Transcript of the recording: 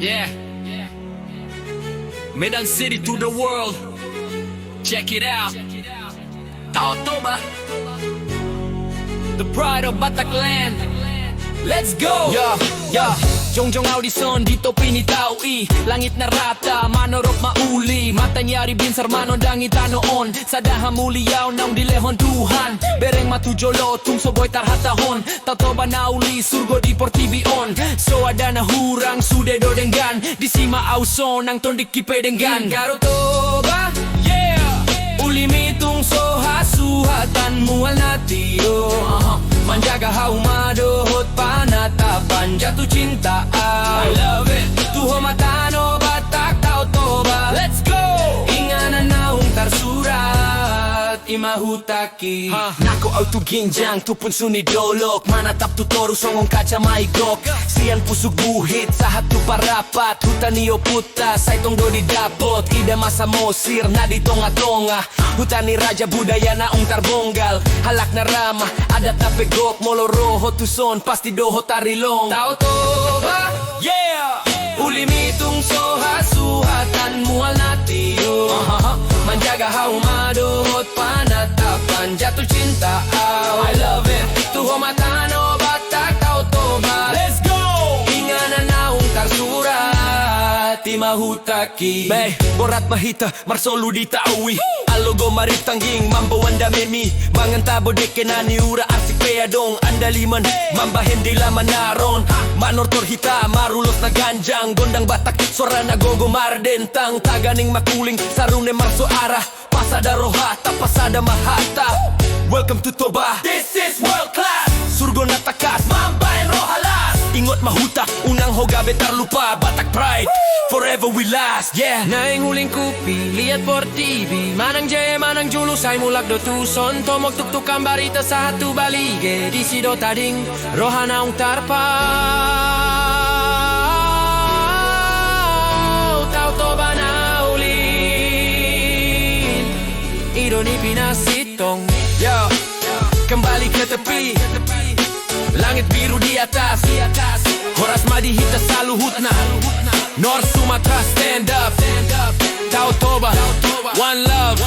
Yeah. Medan City to the world. Check it out. Taotoba, the pride of Bataklan. Let's go! Yeah. Jongjong audison dito pinitawi. Langit na rata, manorok mauli. Matanyari binsar manondangita noon. Sa dahamuliyaw ng dilehon Tuhan. Bereng matujolo, tungsoboy tarhatahon. Tatoba na uli, surgo di portibion. So ada na hurang, sude do denggan. Di sima auson, ang tondik kipedenggan. Karotoba, yeah! Ulimitong sohasuhatan mual na tiyo. Menjaga haumadohot panatapan jatuh cinta. I love it. Tuho matano Batak Taotoba. Let's go. Inganan naung tarsurat imahutaki. Nako auto ginjang tupun suni dolok. Manatap tutoro songong kaca maigok. Sian pusuk buhit sahat tu parapat. Hutani puta saitong do didapot. Ida masa mosir na di tonga-tonga. Hutani raja budaya naung tarbonggal. Halak na rama adat na pegok. Moloroho tuson pasti doho tarilong. Taotoba, yeah! Ulimitong sohasuhatan mual na tiyo. Menjaga haumadohot panatapan jatuh cinta. I love it. Tuho matano Batak Taotoba. Let's go! Inganan naung tarsurat imahutaki. Bay, borat mahita marsolu di tawi. Alogo maritangging mambawanda memi. Mangantabo de kenani ura arsik peadong andaliman. Mambahen di laman naron. Manortor hita marulos na ganjang. Gondang Batak suara na gogo mardentang. Taganing makuling sarune marso arah. Pasada roha tapasada mahata. Welcome to Toba. This is world class. Surgo na takas mambahen rohalas. Ingot mahuta unang hogabe tarlupa. Batak pride forever we last, yeah. Naing huling kupi, lihat por TV. Manang jaya, manang julu, say mulak do tuson. Tomok tuk-tuk ang barita sa hatu balige. Di sido tading, rohana ung tarpa. Taotoba na ulin. Ironi pinasitong, yo. Kembali ke tepi. Langit biru di atas. Horas madihita sa luhut na. North Sumatra stand up. Taotoba, one love.